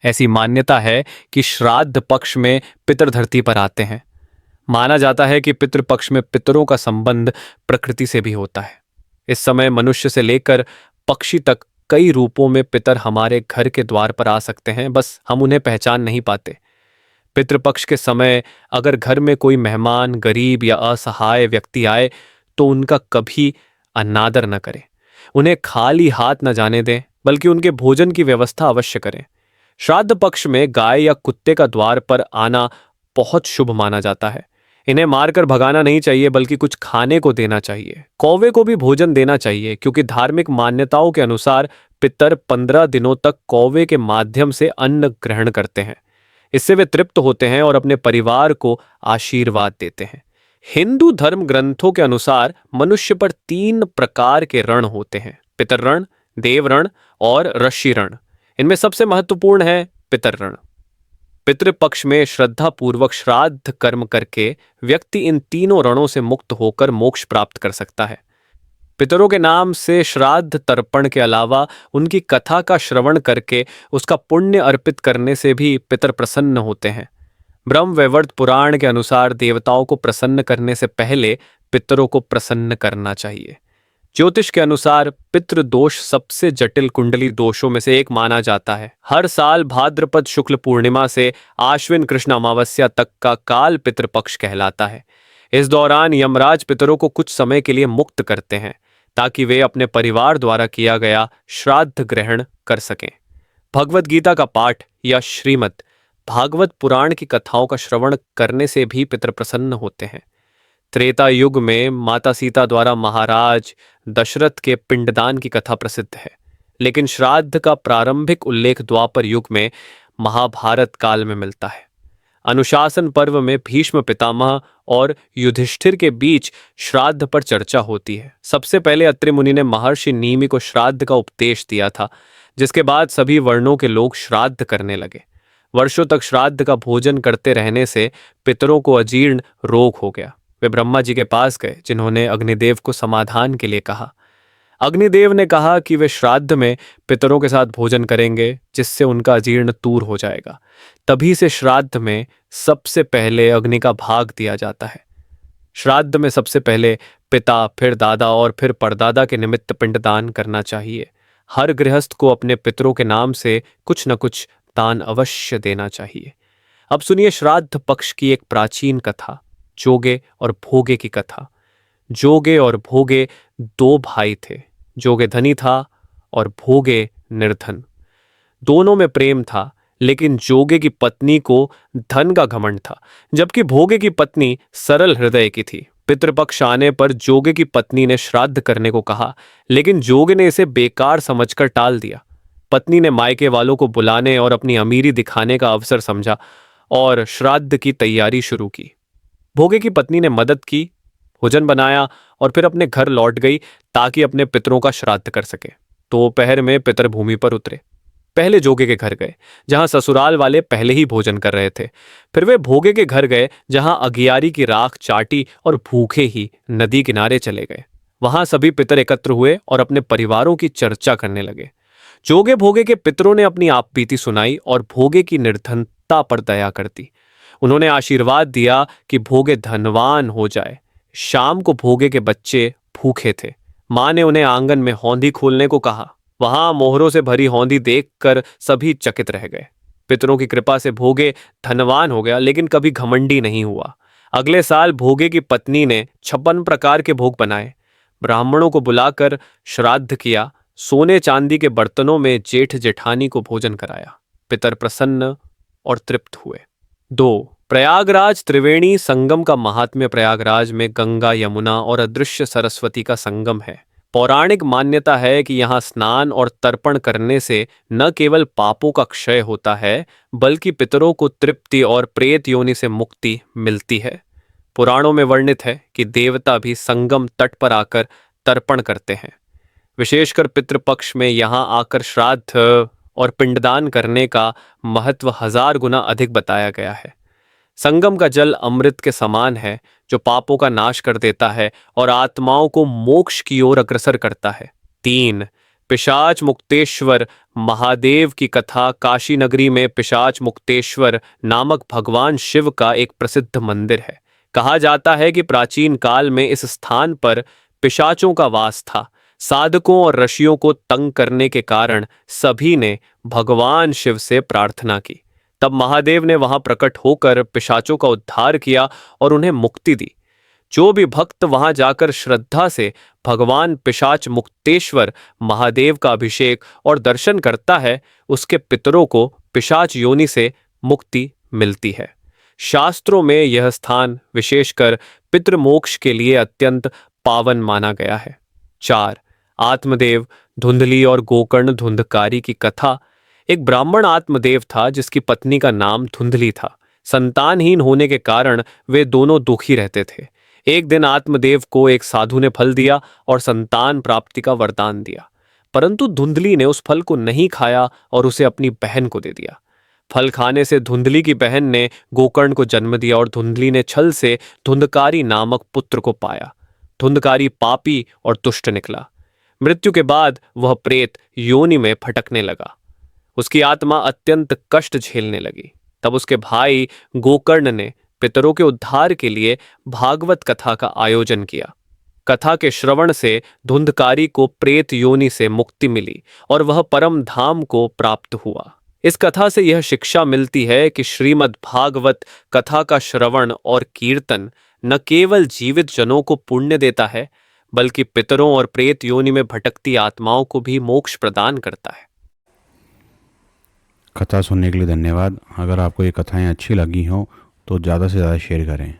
ऐसी मान्यता है कि श्राद्ध पक्ष में पितर धरती पर आते हैं। माना जाता है कि पितृपक्ष में पितरों का संबंध प्रकृति से भी होता है। इस समय मनुष्य से लेकर पक्षी तक कई रूपों में पितर हमारे घर के द्वार पर आ सकते हैं, बस हम उन्हें पहचान नहीं पाते। पितृपक्ष के समय अगर घर में कोई मेहमान, गरीब या असहाय व्यक्ति आए तो उनका कभी अनादर न करें। उन्हें खाली हाथ न जाने दें, बल्कि उनके भोजन की व्यवस्था अवश्य करें। श्राद्ध पक्ष में गाय या कुत्ते का द्वार पर आना बहुत शुभ माना जाता है। इन्हें मारकर भगाना नहीं चाहिए, बल्कि कुछ खाने को देना चाहिए। कौवे को भी भोजन देना चाहिए, क्योंकि धार्मिक मान्यताओं के अनुसार पितर 15 दिनों तक कौवे के माध्यम से अन्न ग्रहण करते हैं। इससे वे तृप्त होते हैं और अपने परिवार को आशीर्वाद देते हैं। हिंदू धर्म ग्रंथों के अनुसार मनुष्य पर 3 प्रकार के ऋण होते हैं: पितर ऋण, देव ऋण और ऋषि ऋण। इनमें सबसे महत्वपूर्ण है पितर ऋण। पितृपक्ष में श्रद्धा पूर्वक श्राद्ध कर्म करके व्यक्ति इन तीनों ऋणों से मुक्त होकर मोक्ष प्राप्त कर सकता है। पितरों के नाम से श्राद्ध तर्पण के अलावा उनकी कथा का श्रवण करके उसका पुण्य अर्पित करने से भी पितर प्रसन्न होते हैं। ब्रह्म वैवर्त पुराण के अनुसार देवताओं को प्रसन्न करने से पहले पितरों को प्रसन्न करना चाहिए। ज्योतिष के अनुसार पितृ दोष सबसे जटिल कुंडली दोषों में से एक माना जाता है। हर साल भाद्रपद शुक्ल पूर्णिमा से आश्विन कृष्ण अमावस्या तक का काल पितृपक्ष कहलाता है। इस दौरान यमराज पितरों को कुछ समय के लिए मुक्त करते हैं, ताकि वे अपने परिवार द्वारा किया गया श्राद्ध ग्रहण कर सकें। भगवत गीता का पाठ या श्रीमद् भागवत पुराण की कथाओं का श्रवण करने से भी पितर प्रसन्न होते हैं। त्रेता युग में माता सीता द्वारा महाराज दशरथ के पिंडदान की कथा प्रसिद्ध है, लेकिन श्राद्ध का प्रारंभिक उल्लेख द्वापर युग में महाभारत काल में मिलता है। अनुशासन पर्व में भीष्म पितामह और युधिष्ठिर के बीच श्राद्ध पर चर्चा होती है। सबसे पहले अत्रि मुनि ने महर्षि नीमि को श्राद्ध का उपदेश दिया था, जिसके बाद सभी वर्णों के लोग श्राद्ध करने लगे। वर्षों तक श्राद्ध का भोजन करते रहने से पितरों को अजीर्ण रोग हो गया। वे ब्रह्मा जी के पास गए, जिन्होंने अग्निदेव को समाधान के लिए कहा। अग्निदेव ने कहा कि वे श्राद्ध में पितरों के साथ भोजन करेंगे, जिससे उनका अजीर्ण दूर हो जाएगा। तभी से श्राद्ध में सबसे पहले अग्नि का भाग दिया जाता है। श्राद्ध में सबसे पहले पिता, फिर दादा और फिर परदादा के निमित्त पिंडदान करना चाहिए। हर गृहस्थ को अपने पितरों के नाम से कुछ न कुछ दान अवश्य देना चाहिए। अब सुनिए श्राद्ध पक्ष की एक प्राचीन कथा, जोगे और भोगे की कथा। जोगे और भोगे 2 भाई थे। जोगे धनी था और भोगे निर्धन। दोनों में प्रेम था, लेकिन जोगे की पत्नी को धन का घमंड था, जबकि भोगे की पत्नी सरल हृदय की थी। पितृपक्ष आने पर जोगे की पत्नी ने श्राद्ध करने को कहा, लेकिन जोगे ने इसे बेकार समझकर टाल दिया। पत्नी ने मायके वालों को बुलाने और अपनी अमीरी दिखाने का अवसर समझा और श्राद्ध की तैयारी शुरू की। भोगे की पत्नी ने मदद की, भोजन बनाया और फिर अपने घर लौट गई ताकि अपने पितरों का श्राद्ध कर सके। दोपहर में पितर भूमि पर उतरे। पहले जोगे के घर गए, जहां ससुराल वाले पहले ही भोजन कर रहे थे। फिर वे भोगे के घर गए, जहां अगियारी की राख चाटी और भूखे ही नदी किनारे चले गए। वहां सभी पितर एकत्र हुए और अपने परिवारों की चर्चा करने लगे। जोगे भोगे के पितरों ने अपनी आपबीती सुनाई और भोगे की निर्धनता पर दया कर दी। उन्होंने आशीर्वाद दिया कि भोगे धनवान हो जाए। शाम को भोगे के बच्चे भूखे थे। मां ने उन्हें आंगन में हौंदी खोलने को कहा। वहां मोहरों से भरी हौंदी देखकर सभी चकित रह गए। पितरों की कृपा से भोगे धनवान हो गया, लेकिन कभी घमंडी नहीं हुआ। अगले साल भोगे की पत्नी ने 56 प्रकार के भोग बनाए, ब्राह्मणों को बुलाकर श्राद्ध किया, सोने चांदी के बर्तनों में जेठ जेठानी को भोजन कराया। पितर प्रसन्न और तृप्त हुए। 2. प्रयागराज त्रिवेणी संगम का महात्म्य। प्रयागराज में गंगा, यमुना और अदृश्य सरस्वती का संगम है। पौराणिक मान्यता है कि यहाँ स्नान और तर्पण करने से न केवल पापों का क्षय होता है, बल्कि पितरों को तृप्ति और प्रेत योनि से मुक्ति मिलती है। पुराणों में वर्णित है कि देवता भी संगम तट पर आकर तर्पण करते हैं। विशेषकर पितृपक्ष में यहाँ आकर श्राद्ध और पिंडदान करने का महत्व 1000 गुना अधिक बताया गया है। संगम का जल अमृत के समान है, जो पापों का नाश कर देता है और आत्माओं को मोक्ष की ओर अग्रसर करता है। 3. पिशाच मुक्तेश्वर महादेव की कथा काशी नगरी में पिशाच मुक्तेश्वर नामक भगवान शिव का एक प्रसिद्ध मंदिर है। कहा जाता है कि प्राचीन काल में इस स्थान पर पिशाचों का वास था। साधकों और ऋषियों को तंग करने के कारण सभी ने भगवान शिव से प्रार्थना की। तब महादेव ने वहां प्रकट होकर पिशाचों का उद्धार किया और उन्हें मुक्ति दी। जो भी भक्त वहां जाकर श्रद्धा से भगवान पिशाच मुक्तेश्वर महादेव का अभिषेक और दर्शन करता है, उसके पितरों को पिशाच योनि से मुक्ति मिलती है। शास्त्रों में यह स्थान विशेषकर पितृमोक्ष के लिए अत्यंत पावन माना गया है। 4. आत्मदेव धुंधली और गोकर्ण धुंधकारी की कथा। एक ब्राह्मण आत्मदेव था जिसकी पत्नी का नाम धुंधली था। संतानहीन होने के कारण वे दोनों दुखी रहते थे। एक दिन आत्मदेव को एक साधु ने फल दिया और संतान प्राप्ति का वरदान दिया, परंतु धुंधली ने उस फल को नहीं खाया और उसे अपनी बहन को दे दिया। फल खाने से धुंधली की बहन ने गोकर्ण को जन्म दिया और धुंधली ने छल से धुंधकारी नामक पुत्र को पाया। धुंधकारी पापी और दुष्ट निकला। मृत्यु के बाद वह प्रेत योनि में भटकने लगा। उसकी आत्मा अत्यंत कष्ट झेलने लगी। तब उसके भाई गोकर्ण ने पितरों के उद्धार के लिए भागवत कथा का आयोजन किया। कथा के श्रवण से धुंधकारी को प्रेत योनि से मुक्ति मिली और वह परम धाम को प्राप्त हुआ। इस कथा से यह शिक्षा मिलती है कि श्रीमद् भागवत कथा का श्रवण और कीर्तन न केवल जीवित जनों को पुण्य देता है, बल्कि पितरों और प्रेत योनि में भटकती आत्माओं को भी मोक्ष प्रदान करता है। कथा सुनने के लिए धन्यवाद। अगर आपको ये कथाएं अच्छी लगी हों तो ज़्यादा से ज़्यादा शेयर करें।